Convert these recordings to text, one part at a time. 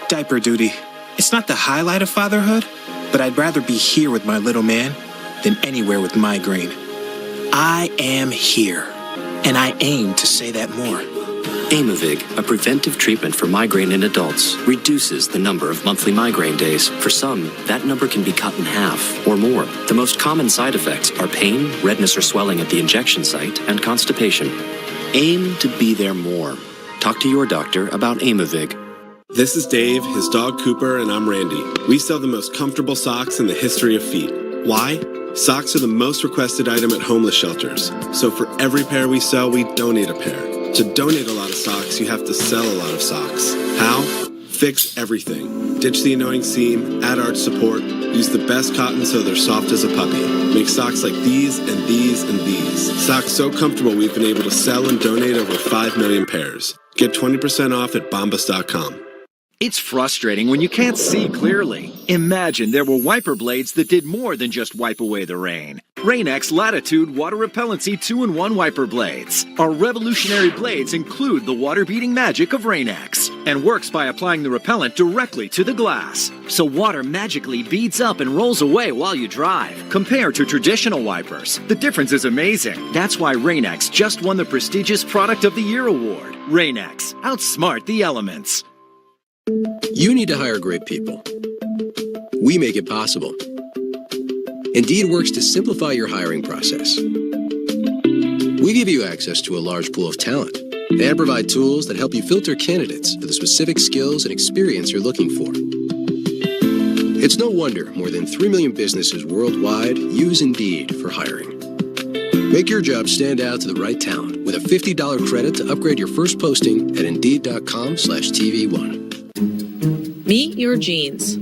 Diaper duty. It's not the highlight of fatherhood, but I'd rather be here with my little man than anywhere with migraine. I am here, and I aim to say that more. Aimovig, a preventive treatment for migraine in adults, reduces the number of monthly migraine days. For some, that number can be cut in half or more. The most common side effects are pain, redness or swelling at the injection site, and constipation. Aim to be there more. Talk to your doctor about Aimovig. This is Dave, his dog Cooper, and I'm Randy. We sell the most comfortable socks in the history of feet. Why? Socks are the most requested item at homeless shelters. So for every pair we sell, we donate a pair. To donate a lot of socks, you have to sell a lot of socks. How? Fix everything. Ditch the annoying seam, add arch support, use the best cotton so they're soft as a puppy. Make socks like these and these and these. Socks so comfortable we've been able to sell and donate over 5 million pairs. Get 20% off at bombas.com. It's frustrating when you can't see clearly. Imagine there were wiper blades that did more than just wipe away the rain. Rain-X Latitude Water Repellency 2-in-1 wiper blades. Our revolutionary blades include the water-beating magic of Rain-X and works by applying the repellent directly to the glass. So water magically beads up and rolls away while you drive. Compared to traditional wipers, the difference is amazing. That's why Rain-X just won the prestigious Product of the Year award. Rain-X, outsmart the elements. You need to hire great people. We make it possible. Indeed works to simplify your hiring process. We give you access to a large pool of talent and provide tools that help you filter candidates for the specific skills and experience you're looking for. It's no wonder more than 3 million businesses worldwide use Indeed for hiring. Make your job stand out to the right talent with a $50 credit to upgrade your first posting at Indeed.com/TV1. Meet your genes.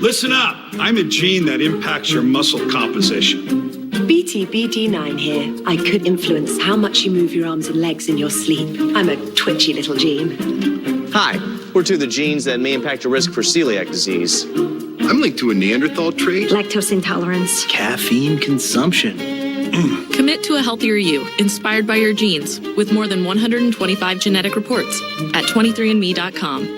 Listen up. I'm a gene that impacts your muscle composition. BTBD9 here. I could influence how much you move your arms and legs in your sleep. I'm a twitchy little gene. Hi, we're two of the genes that may impact your risk for celiac disease. I'm linked to a Neanderthal trait. Lactose intolerance. Caffeine consumption. Commit to a healthier you, inspired by your genes, with more than 125 genetic reports at 23andme.com.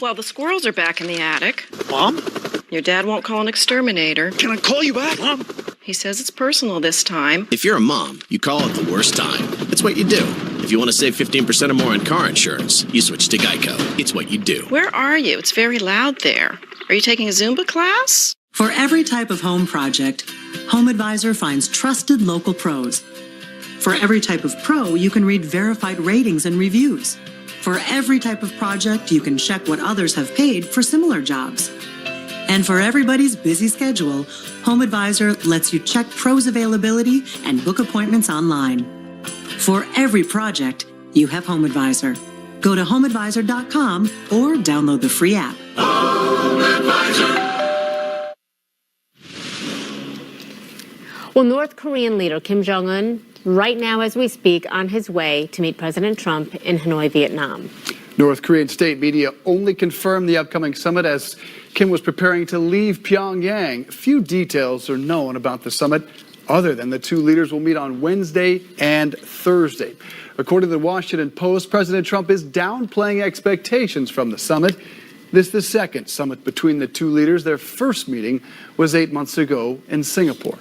Well, the squirrels are back in the attic. Mom? Your dad won't call an exterminator. Can I call you back, Mom? He says it's personal this time. If you're a mom, you call it the worst time. It's what you do. If you want to save 15% or more on car insurance, you switch to Geico. It's what you do. Where are you? It's very loud there. Are you taking a Zumba class? For every type of home project, HomeAdvisor finds trusted local pros. For every type of pro, you can read verified ratings and reviews. For every type of project, you can check what others have paid for similar jobs. And for everybody's busy schedule, HomeAdvisor lets you check pros' availability and book appointments online. For every project, you have HomeAdvisor. Go to HomeAdvisor.com or download the free app. HomeAdvisor. Well, North Korean leader Kim Jong-un, right now as we speak, on his way to meet President Trump in Hanoi, Vietnam. North Korean state media only confirmed the upcoming summit as Kim was preparing to leave Pyongyang. Few details are known about the summit other than the two leaders will meet on Wednesday and Thursday. According to the Washington Post, President Trump is downplaying expectations from the summit. This is the second summit between the two leaders. Their first meeting was 8 months ago in Singapore.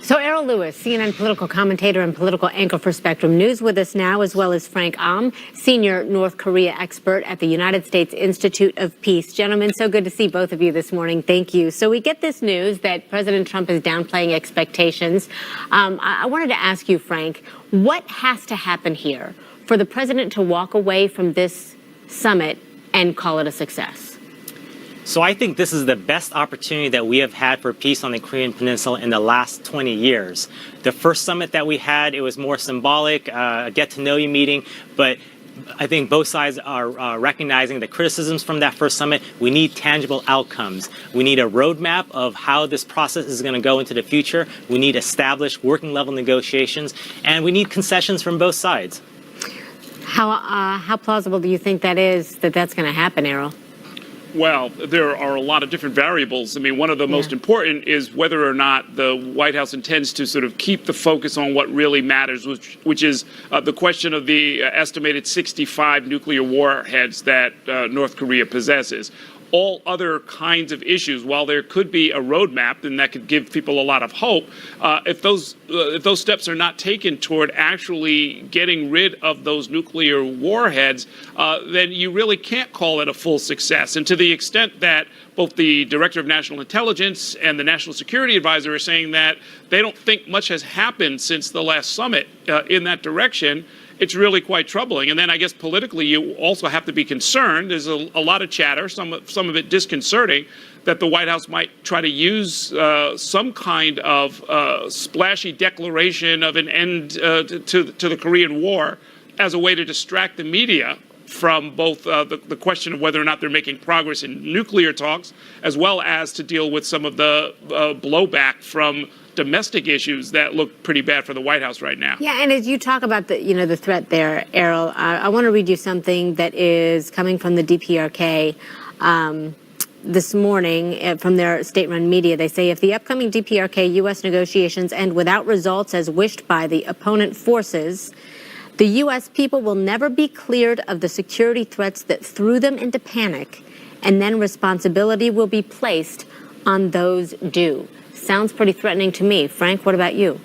So Errol Lewis, CNN political commentator and political anchor for Spectrum News, with us now, as well as Frank Am, senior North Korea expert at the United States Institute of Peace. Gentlemen, so good to see both of you this morning. Thank you. So we get this news that President Trump is downplaying expectations. I wanted to ask you, Frank, what has to happen here for the president to walk away from this summit and call it a success? So I think this is the best opportunity that we have had for peace on the Korean Peninsula in the last 20 years. The first summit that we had, it was more symbolic, a get-to-know-you meeting, but I think both sides are recognizing the criticisms from that first summit. We need tangible outcomes. We need a roadmap of how this process is going to go into the future. We need established working-level negotiations, and we need concessions from both sides. How plausible do you think that is, that that's going to happen, Errol? Well, there are a lot of different variables. I mean, one of the most important is whether or not the White House intends to sort of keep the focus on what really matters, which is the question of the estimated 65 nuclear warheads that North Korea possesses. All other kinds of issues, while there could be a roadmap, and that could give people a lot of hope, if those steps are not taken toward actually getting rid of those nuclear warheads, then you really can't call it a full success. And to the extent that both the Director of National Intelligence and the National Security Advisor are saying that they don't think much has happened since the last summit in that direction, it's really quite troubling. And then I guess politically, you also have to be concerned. There's a lot of chatter, some of it disconcerting, that the White House might try to use some kind of splashy declaration of an end to the Korean War as a way to distract the media from both the question of whether or not they're making progress in nuclear talks, as well as to deal with some of the blowback from domestic issues that look pretty bad for the White House right now. Yeah, and as you talk about the threat there, Errol, I want to read you something that is coming from the DPRK this morning from their state-run media. They say if the upcoming DPRK U.S. negotiations end without results as wished by the opponent forces, the U.S. people will never be cleared of the security threats that threw them into panic, and then responsibility will be placed on those due. Sounds pretty threatening to me. Frank, what about you?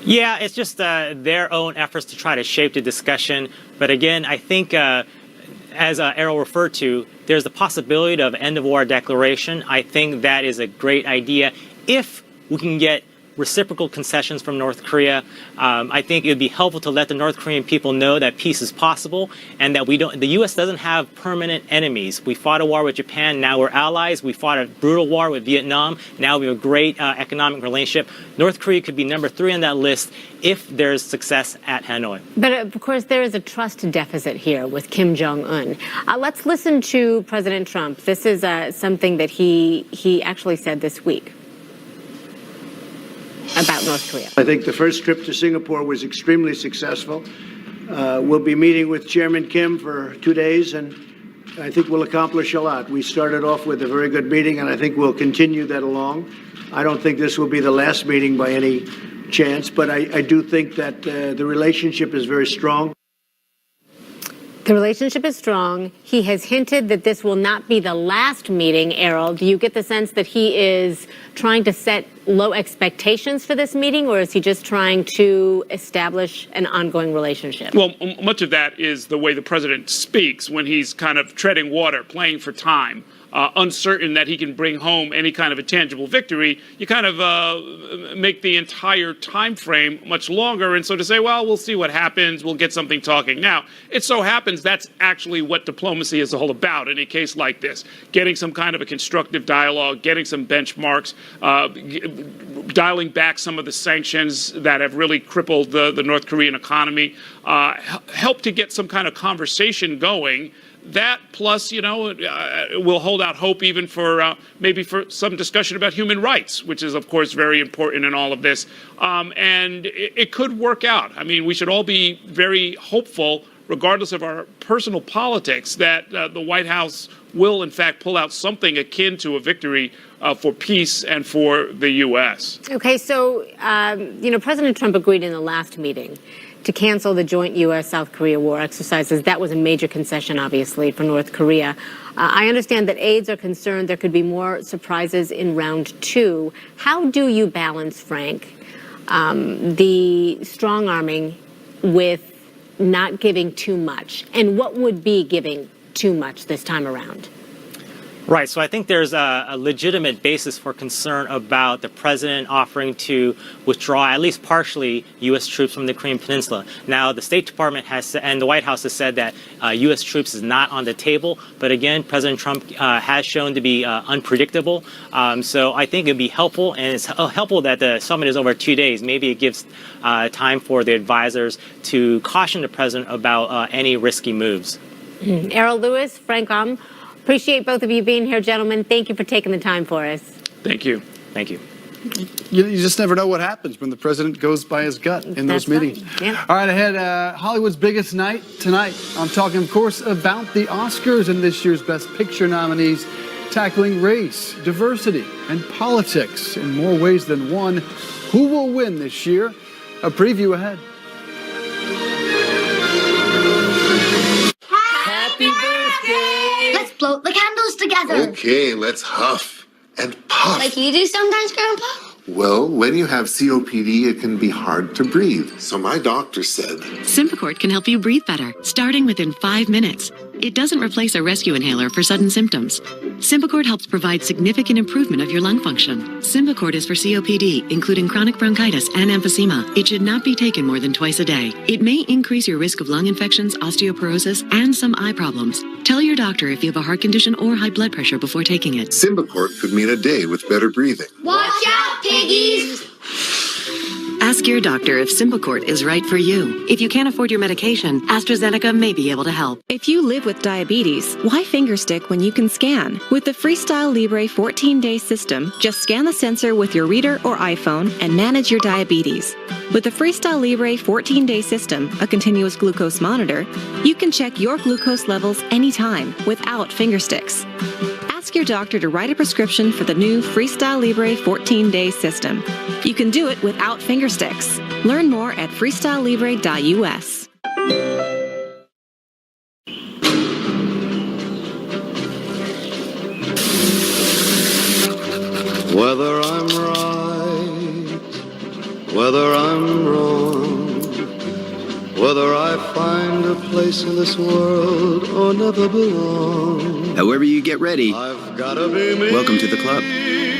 Yeah, it's just their own efforts to try to shape the discussion. But again, I think, as Errol referred to, there's the possibility of end-of-war declaration. I think that is a great idea if we can get reciprocal concessions from North Korea. I think it would be helpful to let the North Korean people know that peace is possible and that the U.S. doesn't have permanent enemies. We fought a war with Japan, now we're allies. We fought a brutal war with Vietnam, now we have a great economic relationship. North Korea could be number 3 on that list if there's success at Hanoi. But of course, there is a trust deficit here with Kim Jong-un. Let's listen to President Trump. This is something that he actually said this week about North Korea. I think the first trip to Singapore was extremely successful. We'll be meeting with Chairman Kim for 2 days, and I think we'll accomplish a lot. We started off with a very good meeting, and I think we'll continue that along. I don't think this will be the last meeting by any chance, but I do think that the relationship is very strong. The relationship is strong. He has hinted that this will not be the last meeting, Errol. Do you get the sense that he is trying to set low expectations for this meeting, or is he just trying to establish an ongoing relationship? Well, much of that is the way the president speaks when he's kind of treading water, playing for time. Uncertain that he can bring home any kind of a tangible victory, you kind of make the entire time frame much longer. And so to say, well, we'll see what happens, we'll get something talking. Now, it so happens that's actually what diplomacy is all about in a case like this. Getting some kind of a constructive dialogue, getting some benchmarks, dialing back some of the sanctions that have really crippled the North Korean economy, help to get some kind of conversation going. That plus, will hold out hope even for maybe for some discussion about human rights, which is, of course, very important in all of this. And it could work out. I mean, we should all be very hopeful, regardless of our personal politics, that the White House will, in fact, pull out something akin to a victory for peace and for the U.S. Okay, so, President Trump agreed in the last meeting to cancel the joint U.S.-South Korea war exercises. That was a major concession, obviously, for North Korea. I understand that aides are concerned there could be more surprises in round 2. How do you balance, Frank, the strong-arming with not giving too much? And what would be giving too much this time around? Right. So I think there's a legitimate basis for concern about the president offering to withdraw at least partially U.S. troops from the Korean Peninsula. Now, the State Department and the White House has said that U.S. troops is not on the table. But again, President Trump has shown to be unpredictable. So I think it'd be helpful, and it's helpful that the summit is over 2 days. Maybe it gives time for the advisors to caution the president about any risky moves. Errol Louis, Frank Am. Appreciate both of you being here, gentlemen. Thank you for taking the time for us. Thank you. Thank you. You just never know what happens when the president goes by his gut in those meetings. Right. Yeah. All right, ahead, Hollywood's biggest night tonight. I'm talking, of course, about the Oscars and this year's Best Picture nominees, tackling race, diversity, and politics in more ways than one. Who will win this year? A preview ahead. Happy birthday! Let's blow the candles together. Okay, let's huff and puff. Like you do sometimes, Grandpa? Well, when you have COPD, it can be hard to breathe. So my doctor said, Symbicort can help you breathe better, starting within 5 minutes. It doesn't replace a rescue inhaler for sudden symptoms. Symbicort helps provide significant improvement of your lung function. Symbicort is for COPD, including chronic bronchitis and emphysema. It should not be taken more than twice a day. It may increase your risk of lung infections, osteoporosis, and some eye problems. Tell your doctor if you have a heart condition or high blood pressure before taking it. Symbicort could mean a day with better breathing. Watch out, piggies! Ask your doctor if Symbicort is right for you. If you can't afford your medication, AstraZeneca may be able to help. If you live with diabetes, why fingerstick when you can scan? With the Freestyle Libre 14-day system, just scan the sensor with your reader or iPhone and manage your diabetes. With the Freestyle Libre 14-day system, a continuous glucose monitor, you can check your glucose levels anytime without fingersticks. Ask your doctor to write a prescription for the new Freestyle Libre 14-day system. You can do it without fingersticks. Learn more at freestylelibre.us. Whether I'm right, whether I'm wrong, whether I find a place in this world or never belong. However you get ready, I've gotta be me. welcome to the club.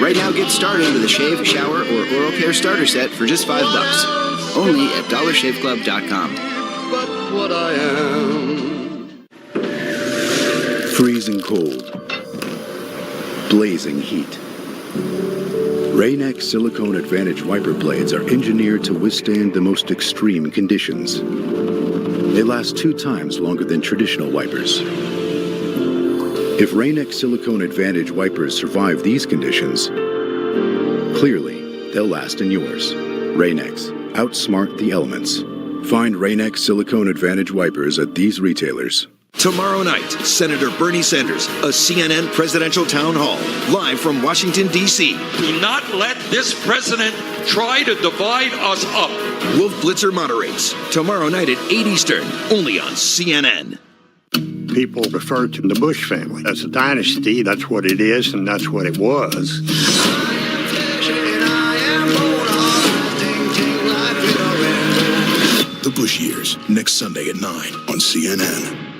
Right now, get started with a shave, shower, or oral care starter set for just $5. Only at DollarShaveClub.com. But what I am. Freezing cold. Blazing heat. Rain-X Silicone Advantage wiper blades are engineered to withstand the most extreme conditions. They last 2 times longer than traditional wipers. If Rain-X Silicone Advantage wipers survive these conditions, clearly they'll last in yours. Rain-X, outsmart the elements. Find Rain-X Silicone Advantage wipers at these retailers. Tomorrow night, Senator Bernie Sanders, a CNN presidential town hall, live from Washington, D.C. Do not let this president try to divide us up. Wolf Blitzer moderates. Tomorrow night at 8 Eastern, only on CNN. People refer to the Bush family as a dynasty. That's what it is, and that's what it was. The Bush Years, next Sunday at 9 on CNN.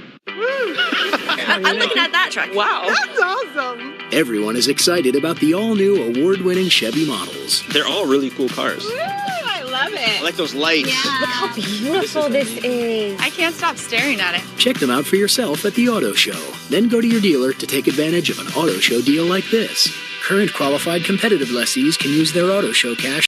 I'm looking at that truck. Wow. That's awesome. Everyone is excited about the all-new award-winning Chevy models. They're all really cool cars. Woo, I love it. I like those lights. Yeah. Look how beautiful this is. I can't stop staring at it. Check them out for yourself at the Auto Show. Then go to your dealer to take advantage of an Auto Show deal like this. Current qualified competitive lessees can use their Auto Show cash